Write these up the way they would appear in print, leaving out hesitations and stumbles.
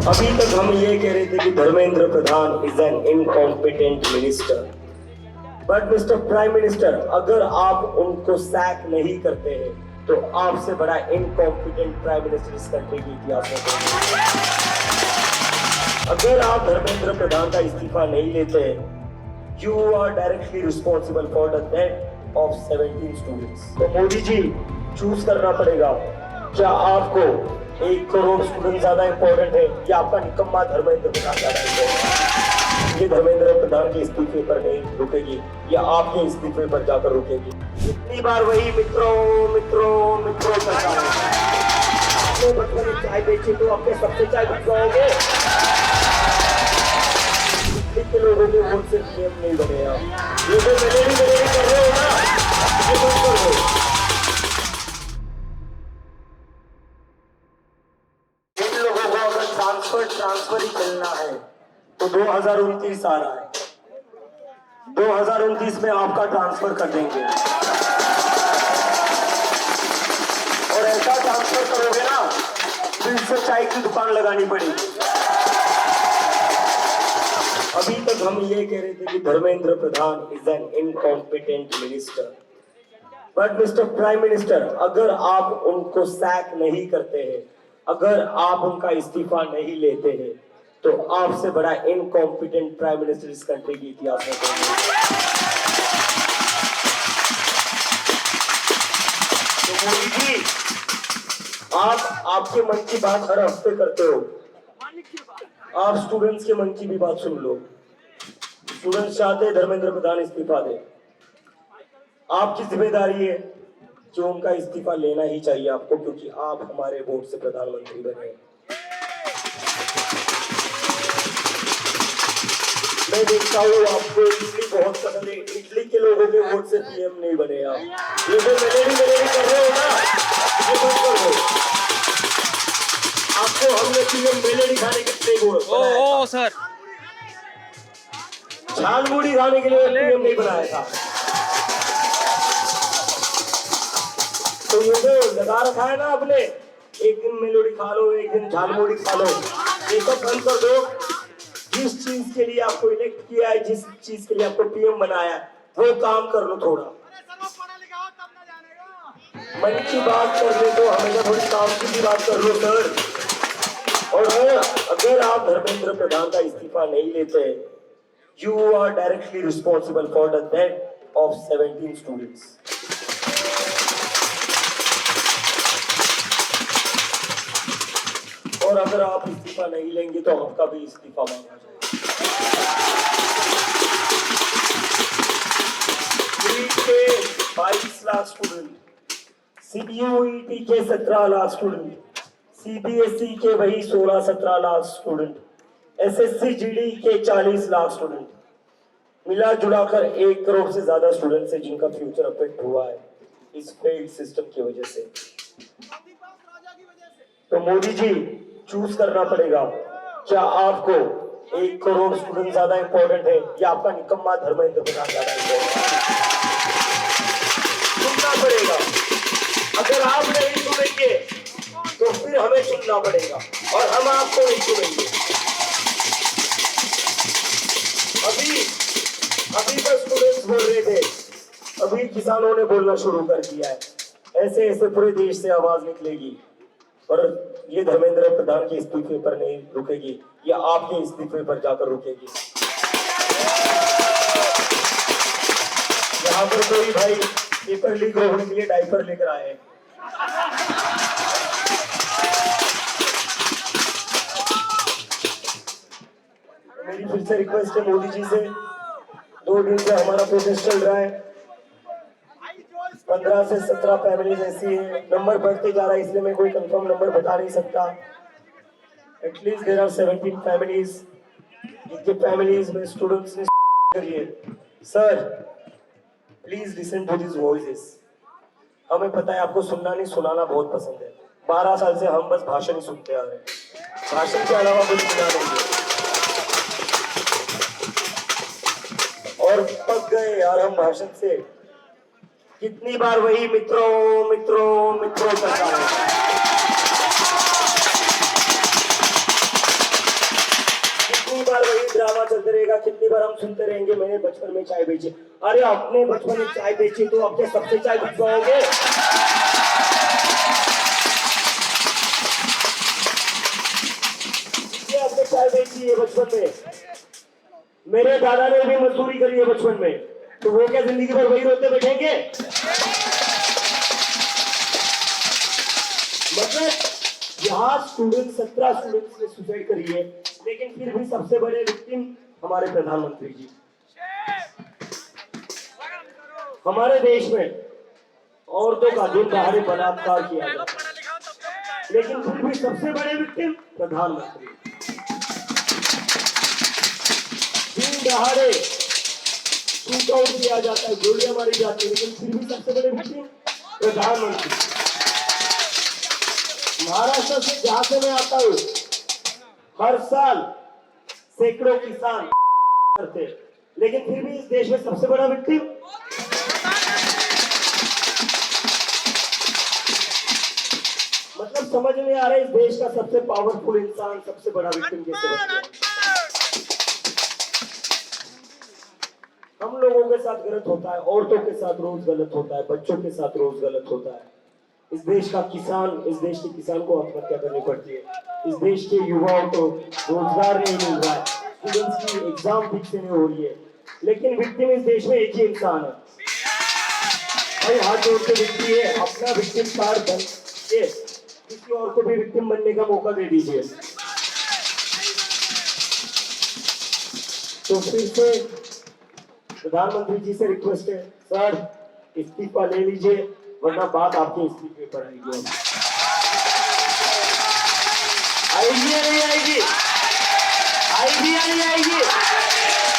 अभी तक हम ये कह रहे थे कि Dharmendra Pradhan is an incompetent minister, but mister prime minister, अगर आप उनको सैक नहीं करते हैं तो आपसे बड़ा इनकॉम्पिटेंट प्राइम मिनिस्टर इस कंट्री के इतिहास में कोई नहीं। अगर आप धर्मेंद्र प्रधान का इस्तीफा नहीं लेते हैं, you are directly responsible for the death of 17 students. तो मोदी जी, चूज करना पड़ेगा, क्या आपको 1 करोड़ स्टूडेंट ज्यादा इंपॉर्टेंट है या आपका निकम्मा धर्मेंद्र प्रधान ज्यादा इंपॉर्टेंट? ये धर्मेंद्र प्रधान के इस्तीफे पर नहीं रुकेगी, या आपके इस्तीफे पर जाकर रुकेगी। इतनी बार वही मित्रों मित्रों मित्रों करता है। आपने बचपन में चाय बेची तो अपने सबसे चाय बिकवाओगे। के लोगों के वोट से पीएम नहीं बने आप। ये जो मेलेडी कर रहे हो ना, ये बंद कर दो। इन लोगों को अगर ट्रांसफर ही चलना है तो 2029 आ रहा है, 2029 में आपका ट्रांसफर कर देंगे, और ऐसा ट्रांसफर करोगे ना फिर से चाय की दुकान लगानी पड़ेगी। अभी तक हम ये कह रहे थे कि Dharmendra Pradhan is an incompetent minister, but mister prime minister, अगर आप उनको सैक नहीं करते हैं, अगर आप उनका इस्तीफा नहीं लेते हैं, तो आपसे बड़ा इनकॉम्पिटेंट प्राइम मिनिस्टर इस कंट्री के इतिहास में कोई नहीं। तो मोदी जी, आपके मन की बात हर हफ्ते करते हो, आप स्टूडेंट्स के मन की भी बात सुन लो। स्टूडेंट्स चाहते हैं धर्मेंद्र प्रधान इस्तीफा दे, आपकी जिम्मेदारी है कि उनका इस्तीफा लेना ही चाहिए आपको, क्योंकि आप हमारे वोट से प्रधानमंत्री बने। मैं देखता हूँ आपको इडली बहुत पसंद है, इडली के लोगों के वोट से पीएम नहीं बने आप। ये जो मेलेडी कर रहे हो ना, ये बंद कर दो। आपको हमने पीएम मेलेडी खाने के लिए सर झालमुड़ी खाने के लिए पीएम नहीं बनाया था। तो ये जो लगा रखा है ना आपने, एक दिन मेलोडी खा लो, एक दिन झालमुड़ी खा लो, ये सब बंद कर दो। जिस चीज के लिए आपको इलेक्ट किया है, जिस चीज के लिए आपको पीएम बनाया है, वो काम कर लो थोड़ा। मन की बात करने तो हमेशा थोड़ी काम की भी बात कर लो सर। और अगर आप धर्मेंद्र प्रधान का इस्तीफा नहीं लेते, you are directly responsible for the death of 17 students. और अगर आप इस्तीफा नहीं लेंगे तो आपका भी इस्तीफा मांगा जाएगा। 22 लाख स्टूडेंट, सीबीएसई के 17 लाख स्टूडेंट, सीबीएसई के वही 16-17 लाख स्टूडेंट, एसएससी जीडी के 40 लाख स्टूडेंट, मिला जुलाकर 1 करोड़ से ज्यादा स्टूडेंट्स है जिनका फ्यूचर अफेक्ट हुआ है इस फेल्ड सिस्टम की वजह से। तो मोदी जी, चूज करना पड़ेगा, क्या आपको 1 करोड़ स्टूडेंट ज्यादा इंपॉर्टेंट है या आपका निकम्मा धर्मेंद्र प्रधान ज्यादा इंपॉर्टेंट? चुनना पड़ेगा। अगर आप नहीं चुनेंगे तो फिर हमें चुनना पड़ेगा, और हम आपको नहीं चुनेंगे। अभी तक स्टूडेंट्स बोल रहे थे, अभी किसानों ने बोलना शुरू कर दिया है। ऐसे ऐसे पूरे देश से आवाज निकलेगी, और ये धर्मेंद्र प्रधान के इस्तीफे पर नहीं रुकेगी, ये आपके इस्तीफे पर जाकर रुकेगी। यहाँ पर कोई भाई पेपर लीक रोकने के लिए डायपर लेकर आए। मेरी फिर से रिक्वेस्ट है मोदी जी से, 2 दिन से हमारा प्रोटेस्ट चल रहा है, 15 से 17 फैमिलीज ऐसी है, नंबर बढ़ते जा रहा है, इसलिए मैं कोई कंफर्म नंबर बता नहीं सकता। एटलीस्ट देयर आर 17 फैमिलीज, जिनके फैमिलीज में स्टूडेंट्स ने करिए। Sir please listen to this voices. हमें पता है आपको सुनना नहीं सुनाना बहुत पसंद है, 12 साल से हम बस भाषण ही सुनते आ रहे हैं, भाषण के अलावा कुछ सुना नहीं है। और पक गए यार हम भाषण से। कितनी बार वही मित्रों मित्रों मित्रों करता है। कितनी बार वही ड्रामा चलते रहेगा, कितनी बार हम सुनते रहेंगे मैंने बचपन में चाय बेची। अरे अपने बचपन में चाय बेची तो अपने सबसे चाय बिकवाओगे। आपने चाय बेची है बचपन में, मेरे दादा ने भी मजदूरी करी है बचपन में, तो वो क्या जिंदगी भर वही रोते बैठेंगे? मतलब यहाँ स्टूडेंट 17 स्टूडेंट्स ने सुसाइड करी है, लेकिन फिर भी सबसे बड़े विक्टिम हमारे प्रधानमंत्री जी। हमारे देश में औरतों का दिन दहाड़े बलात्कार किया गया, लेकिन फिर भी सबसे बड़े विक्टिम प्रधानमंत्री। दिन दहाड़े शूट आउट किया जाता है, गोलियां मारी जाती है, लेकिन फिर भी सबसे बड़े विक्टिम प्रधानमंत्री। महाराष्ट्र से जहां से मैं आता हूं, हर साल सैकड़ों किसान करते, लेकिन फिर भी इस देश में सबसे बड़ा विक्टिम मतलब समझ में आ रहा है इस देश का सबसे पावरफुल इंसान सबसे बड़ा विक्टिम कैसे बन गया। हम लोगों के साथ गलत होता है, औरतों के साथ रोज गलत होता है, बच्चों के साथ रोज गलत होता है। इस देश का किसान, इस देश के किसान को आत्महत्या करनी पड़ती है, इस देश के युवाओं को रोजगार नहीं मिल रहा है, स्टूडेंट्स की एग्जाम ठीक से नहीं हो रही है, लेकिन विक्टिम इस देश में एक ही इंसान है। भाई हाथ जोड़ के विक्टिम है, अपना विक्टिम कार्ड बन के किसी और को भी विक्टिम बनने का मौका दे दीजिए। तो फिर से प्रधानमंत्री जी से रिक्वेस्ट है, सर इस्तीफा ले लीजिए, वरना बात आपके इस्तीफे पर आएगी। आएगी या नहीं आएगी? आएगी या नहीं आएगी?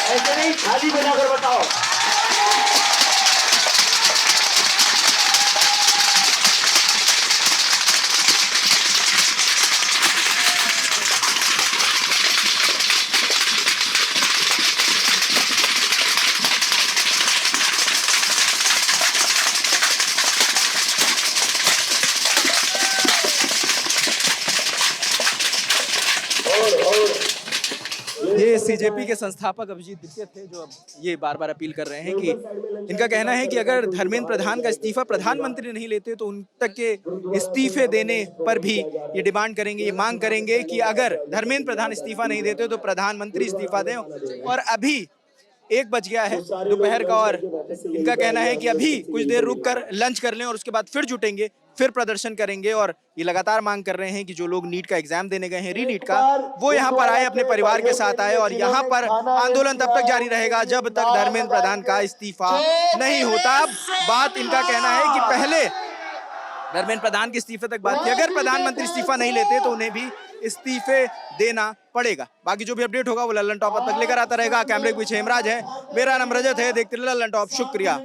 ऐसे नहीं खाली बनाकर बताओ। ये सीजेपी के संस्थापक अभिजीत दीक्षित थे, जो अब ये बार बार अपील कर रहे हैं कि इनका कहना है कि अगर धर्मेंद्र प्रधान का इस्तीफा प्रधानमंत्री नहीं लेते तो उन तक के इस्तीफे देने पर भी ये डिमांड करेंगे, ये मांग करेंगे कि अगर धर्मेंद्र प्रधान इस्तीफा नहीं देते तो प्रधानमंत्री इस्तीफा दें। और अभी 1 बज गया है दोपहर का, और इनका कहना है कि अभी कुछ देर रुक कर लंच कर लें और उसके बाद फिर जुटेंगे, फिर प्रदर्शन करेंगे। और ये लगातार मांग कर रहे हैं कि जो लोग नीट का एग्जाम देने गए हैं, रीनीट का, वो यहाँ पर आए, अपने परिवार के साथ आए, और यहाँ पर आंदोलन तब तक जारी रहेगा जब तक धर्मेंद्र प्रधान का इस्तीफा नहीं होता। बात इनका कहना है कि पहले धर्मेंद्र प्रधान के इस्तीफे तक बात थी, अगर प्रधानमंत्री इस्तीफा नहीं लेते तो उन्हें भी इस्तीफे देना पड़ेगा। बाकी जो भी अपडेट होगा वो लल्लन टॉप तक लेकर आता रहेगा। कैमरे के पीछे हेमराज है, मेरा नाम रजत है, देखते रहिए लल्लन टॉप। शुक्रिया।